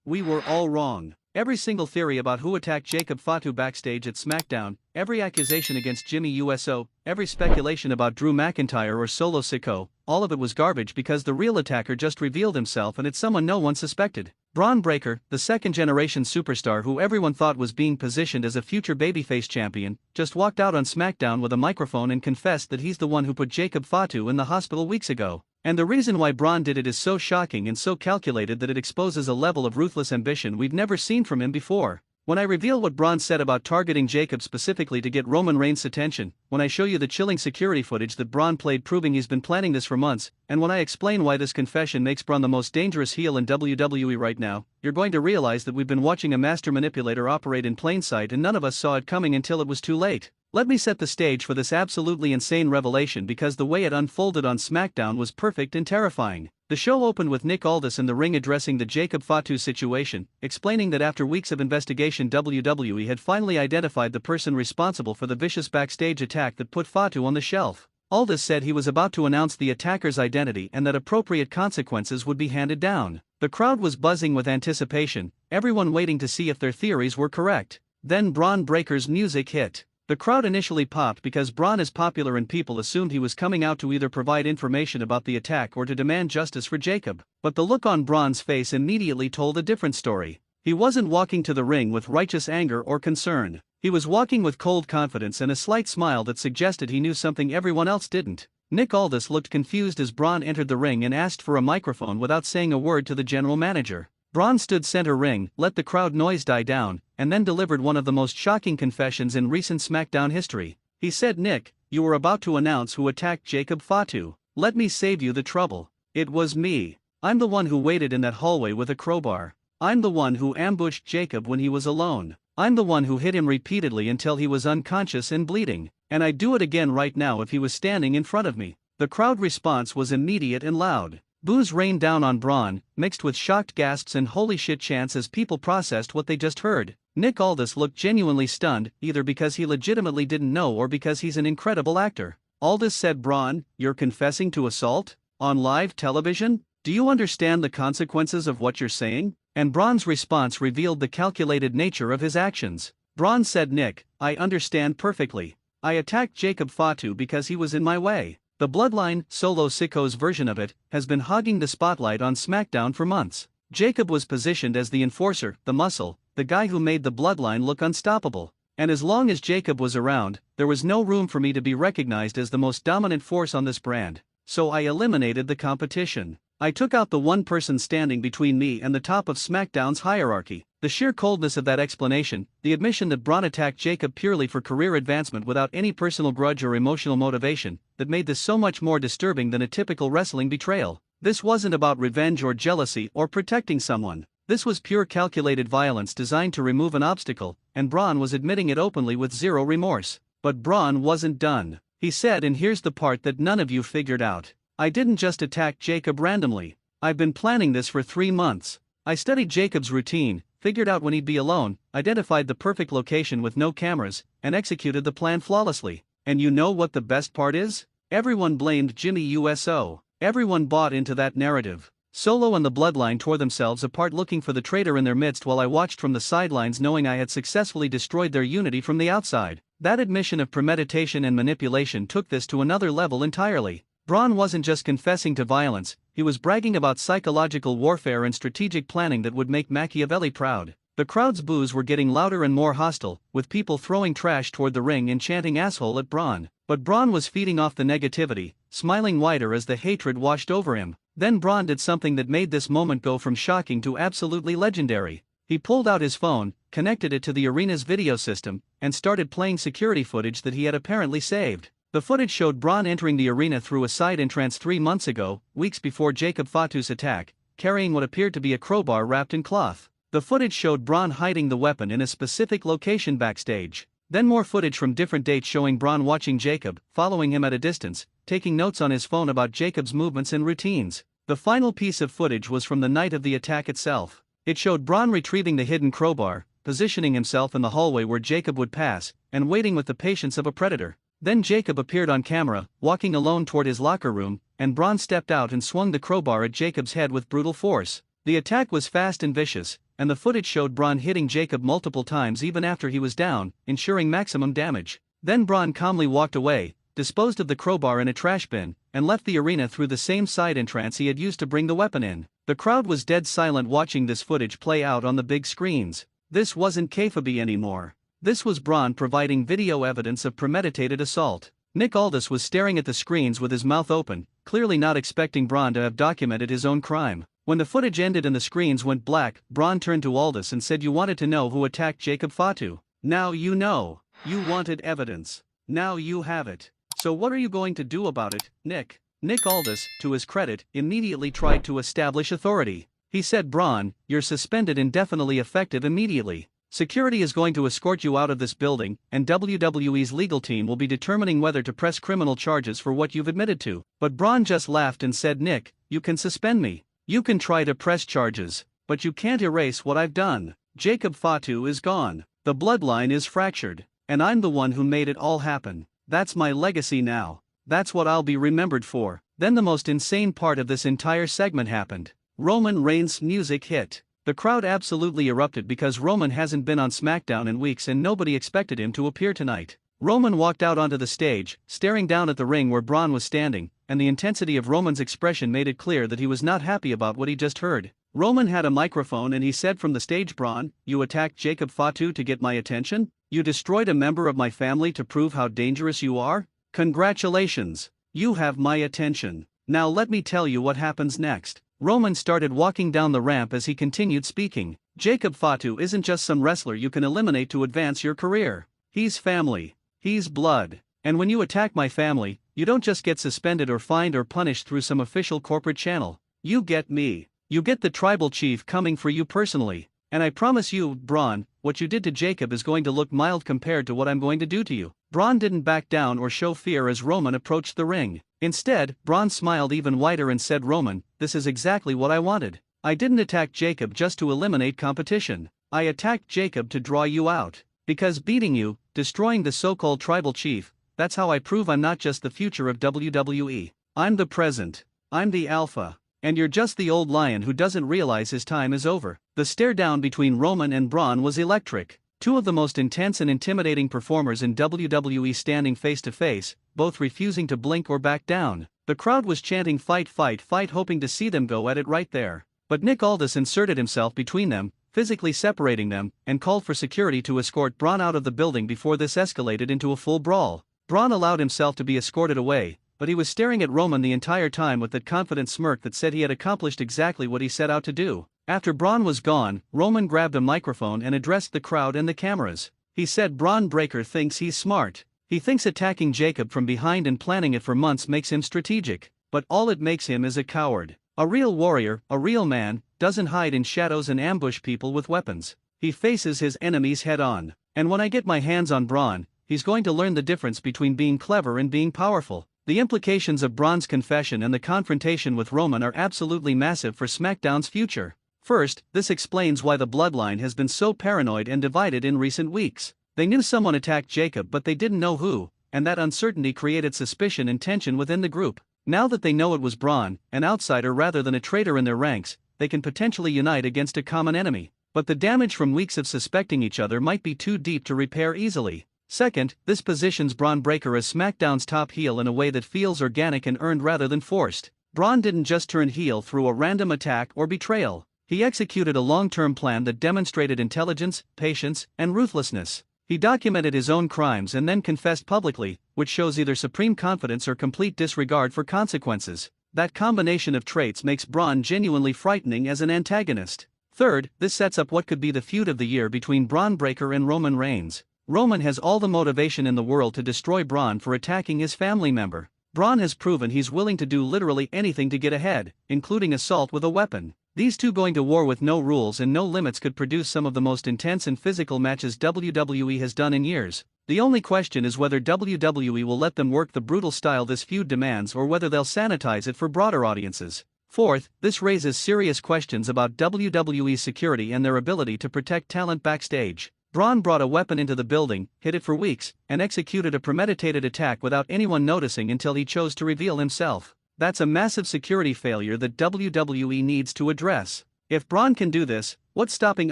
We were all wrong. Every single theory about who attacked Jacob Fatu backstage at SmackDown, every accusation against Jimmy USO, every speculation about Drew McIntyre or Solo Sikoa, all of it was garbage because the real attacker just revealed himself, and it's someone no one suspected. Bron Breakker, the second-generation superstar who everyone thought was being positioned as a future babyface champion, just walked out on SmackDown with a microphone and confessed that he's the one who put Jacob Fatu in the hospital weeks ago. And the reason why Bron did it is so shocking and so calculated that it exposes a level of ruthless ambition we've never seen from him before. When I reveal what Bron said about targeting Jacob specifically to get Roman Reigns' attention, when I show you the chilling security footage that Bron played proving he's been planning this for months, and when I explain why this confession makes Bron the most dangerous heel in WWE right now, you're going to realize that we've been watching a master manipulator operate in plain sight and none of us saw it coming until it was too late. Let me set the stage for this absolutely insane revelation because the way it unfolded on SmackDown was perfect and terrifying. The show opened with Nick Aldis in the ring addressing the Jacob Fatu situation, explaining that after weeks of investigation WWE had finally identified the person responsible for the vicious backstage attack that put Fatu on the shelf. Aldis said he was about to announce the attacker's identity and that appropriate consequences would be handed down. The crowd was buzzing with anticipation, everyone waiting to see if their theories were correct. Then Bron Breakker's music hit. The crowd initially popped because Bron is popular and people assumed he was coming out to either provide information about the attack or to demand justice for Jacob. But the look on Bron's face immediately told a different story. He wasn't walking to the ring with righteous anger or concern. He was walking with cold confidence and a slight smile that suggested he knew something everyone else didn't. Nick Aldis looked confused as Bron entered the ring and asked for a microphone without saying a word to the general manager. Bron stood center ring, let the crowd noise die down, and then delivered one of the most shocking confessions in recent SmackDown history. He said, "Nick, you were about to announce who attacked Jacob Fatu. Let me save you the trouble. It was me. I'm the one who waited in that hallway with a crowbar. I'm the one who ambushed Jacob when he was alone. I'm the one who hit him repeatedly until he was unconscious and bleeding. And I'd do it again right now if he was standing in front of me." The crowd response was immediate and loud. Boos rained down on Bron, mixed with shocked gasps and holy shit chants as people processed what they just heard. Nick Aldis looked genuinely stunned, either because he legitimately didn't know or because he's an incredible actor. Aldis said, "Bron, you're confessing to assault? On live television? Do you understand the consequences of what you're saying?" And Bron's response revealed the calculated nature of his actions. Bron said, "Nick, I understand perfectly. I attacked Jacob Fatu because he was in my way. The Bloodline, Solo Sikoa's version of it, has been hogging the spotlight on SmackDown for months. Jacob was positioned as the enforcer, the muscle, the guy who made the Bloodline look unstoppable. And as long as Jacob was around, there was no room for me to be recognized as the most dominant force on this brand. So I eliminated the competition. I took out the one person standing between me and the top of SmackDown's hierarchy." The sheer coldness of that explanation, the admission that Bron attacked Jacob purely for career advancement without any personal grudge or emotional motivation, that made this so much more disturbing than a typical wrestling betrayal. This wasn't about revenge or jealousy or protecting someone. This was pure calculated violence designed to remove an obstacle, and Bron was admitting it openly with zero remorse. But Bron wasn't done. He said, and here's the part that none of you figured out, "I didn't just attack Jacob randomly. I've been planning this for 3 months. I studied Jacob's routine, figured out when he'd be alone, identified the perfect location with no cameras, and executed the plan flawlessly. And you know what the best part is? Everyone blamed Jimmy USO. Everyone bought into that narrative. Solo and the Bloodline tore themselves apart looking for the traitor in their midst while I watched from the sidelines knowing I had successfully destroyed their unity from the outside." That admission of premeditation and manipulation took this to another level entirely. Bron wasn't just confessing to violence, he was bragging about psychological warfare and strategic planning that would make Machiavelli proud. The crowd's boos were getting louder and more hostile, with people throwing trash toward the ring and chanting "asshole" at Bron. But Bron was feeding off the negativity, smiling wider as the hatred washed over him. Then Bron did something that made this moment go from shocking to absolutely legendary. He pulled out his phone, connected it to the arena's video system, and started playing security footage that he had apparently saved. The footage showed Bron entering the arena through a side entrance 3 months ago, weeks before Jacob Fatu's attack, carrying what appeared to be a crowbar wrapped in cloth. The footage showed Bron hiding the weapon in a specific location backstage. Then more footage from different dates showing Bron watching Jacob, following him at a distance, taking notes on his phone about Jacob's movements and routines. The final piece of footage was from the night of the attack itself. It showed Bron retrieving the hidden crowbar, positioning himself in the hallway where Jacob would pass, and waiting with the patience of a predator. Then Jacob appeared on camera, walking alone toward his locker room, and Bron stepped out and swung the crowbar at Jacob's head with brutal force. The attack was fast and vicious, and the footage showed Bron hitting Jacob multiple times even after he was down, ensuring maximum damage. Then Bron calmly walked away, disposed of the crowbar in a trash bin, and left the arena through the same side entrance he had used to bring the weapon in. The crowd was dead silent watching this footage play out on the big screens. This wasn't kayfabe anymore. This was Bron providing video evidence of premeditated assault. Nick Aldis was staring at the screens with his mouth open, clearly not expecting Bron to have documented his own crime. When the footage ended and the screens went black, Bron turned to Aldis and said, "You wanted to know who attacked Jacob Fatu. Now you know. You wanted evidence. Now you have it. So what are you going to do about it, Nick?" Nick Aldis, to his credit, immediately tried to establish authority. He said, "Bron, you're suspended indefinitely effective immediately. Security is going to escort you out of this building, and WWE's legal team will be determining whether to press criminal charges for what you've admitted to." But Bron just laughed and said, "Nick, you can suspend me. You can try to press charges, but you can't erase what I've done. Jacob Fatu is gone. The bloodline is fractured, and I'm the one who made it all happen. That's my legacy now. That's what I'll be remembered for." Then the most insane part of this entire segment happened. Roman Reigns' music hit. The crowd absolutely erupted because Roman hasn't been on SmackDown in weeks and nobody expected him to appear tonight. Roman walked out onto the stage, staring down at the ring where Bron was standing, and the intensity of Roman's expression made it clear that he was not happy about what he just heard. Roman had a microphone and he said from the stage, "Bron, you attacked Jacob Fatu to get my attention? You destroyed a member of my family to prove how dangerous you are? Congratulations! You have my attention. Now let me tell you what happens next." Roman started walking down the ramp as he continued speaking. "Jacob Fatu isn't just some wrestler you can eliminate to advance your career. He's family. He's blood. And when you attack my family, you don't just get suspended or fined or punished through some official corporate channel. You get me. You get the tribal chief coming for you personally. And I promise you, Bron, what you did to Jacob is going to look mild compared to what I'm going to do to you." Bron didn't back down or show fear as Roman approached the ring. Instead, Bron smiled even wider and said, "Roman, this is exactly what I wanted. I didn't attack Jacob just to eliminate competition. I attacked Jacob to draw you out. Because beating you, destroying the so-called tribal chief, that's how I prove I'm not just the future of WWE. I'm the present. I'm the alpha. And you're just the old lion who doesn't realize his time is over." The stare down between Roman and Bron was electric. Two of the most intense and intimidating performers in WWE standing face to face, both refusing to blink or back down. The crowd was chanting "fight, fight, fight," hoping to see them go at it right there. But Nick Aldis inserted himself between them, physically separating them, and called for security to escort Bron out of the building before this escalated into a full brawl. Bron allowed himself to be escorted away, but he was staring at Roman the entire time with that confident smirk that said he had accomplished exactly what he set out to do. After Bron was gone, Roman grabbed a microphone and addressed the crowd and the cameras. He said, "Bron Breakker thinks he's smart. He thinks attacking Jacob from behind and planning it for months makes him strategic. But all it makes him is a coward. A real warrior, a real man, doesn't hide in shadows and ambush people with weapons. He faces his enemies head on. And when I get my hands on Bron, he's going to learn the difference between being clever and being powerful." The implications of Bron's confession and the confrontation with Roman are absolutely massive for SmackDown's future. First, this explains why the bloodline has been so paranoid and divided in recent weeks. They knew someone attacked Jacob but they didn't know who, and that uncertainty created suspicion and tension within the group. Now that they know it was Bron, an outsider rather than a traitor in their ranks, they can potentially unite against a common enemy. But the damage from weeks of suspecting each other might be too deep to repair easily. Second, this positions Bron Breakker as SmackDown's top heel in a way that feels organic and earned rather than forced. Bron didn't just turn heel through a random attack or betrayal. He executed a long-term plan that demonstrated intelligence, patience, and ruthlessness. He documented his own crimes and then confessed publicly, which shows either supreme confidence or complete disregard for consequences. That combination of traits makes Bron genuinely frightening as an antagonist. Third, this sets up what could be the feud of the year between Bron Breakker and Roman Reigns. Roman has all the motivation in the world to destroy Bron for attacking his family member. Bron has proven he's willing to do literally anything to get ahead, including assault with a weapon. These two going to war with no rules and no limits could produce some of the most intense and physical matches WWE has done in years. The only question is whether WWE will let them work the brutal style this feud demands or whether they'll sanitize it for broader audiences. Fourth, this raises serious questions about WWE's security and their ability to protect talent backstage. Bron brought a weapon into the building, hid it for weeks, and executed a premeditated attack without anyone noticing until he chose to reveal himself. That's a massive security failure that WWE needs to address. If Bron can do this, what's stopping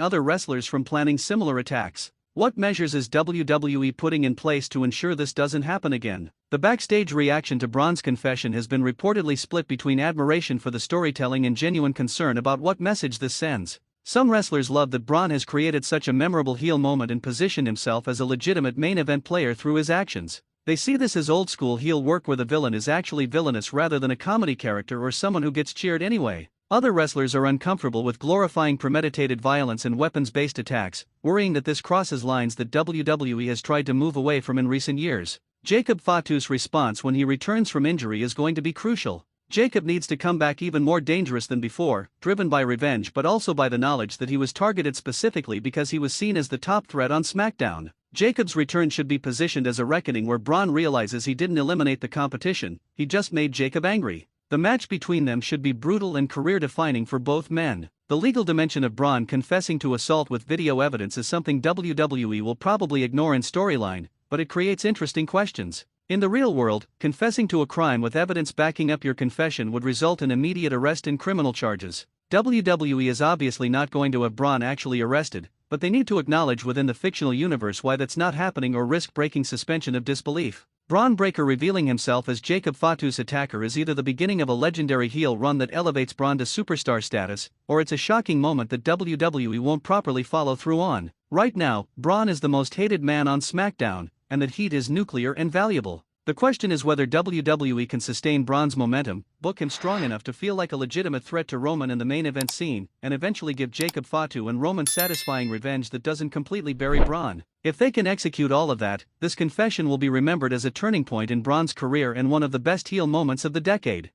other wrestlers from planning similar attacks? What measures is WWE putting in place to ensure this doesn't happen again? The backstage reaction to Bron's confession has been reportedly split between admiration for the storytelling and genuine concern about what message this sends. Some wrestlers love that Bron has created such a memorable heel moment and positioned himself as a legitimate main event player through his actions. They see this as old school heel work where the villain is actually villainous rather than a comedy character or someone who gets cheered anyway. Other wrestlers are uncomfortable with glorifying premeditated violence and weapons-based attacks, worrying that this crosses lines that WWE has tried to move away from in recent years. Jacob Fatu's response when he returns from injury is going to be crucial. Jacob needs to come back even more dangerous than before, driven by revenge but also by the knowledge that he was targeted specifically because he was seen as the top threat on SmackDown. Jacob's return should be positioned as a reckoning where Bron realizes he didn't eliminate the competition, he just made Jacob angry. The match between them should be brutal and career-defining for both men. The legal dimension of Bron confessing to assault with video evidence is something WWE will probably ignore in storyline, but it creates interesting questions. In the real world, confessing to a crime with evidence backing up your confession would result in immediate arrest and criminal charges. WWE is obviously not going to have Bron actually arrested, but they need to acknowledge within the fictional universe why that's not happening or risk breaking suspension of disbelief. Bron Breakker revealing himself as Jacob Fatu's attacker is either the beginning of a legendary heel run that elevates Bron to superstar status, or it's a shocking moment that WWE won't properly follow through on. Right now, Bron is the most hated man on SmackDown, and that heat is nuclear and valuable. The question is whether WWE can sustain Bron's momentum, book him strong enough to feel like a legitimate threat to Roman in the main event scene, and eventually give Jacob Fatu and Roman satisfying revenge that doesn't completely bury Bron. If they can execute all of that, this confession will be remembered as a turning point in Bron's career and one of the best heel moments of the decade.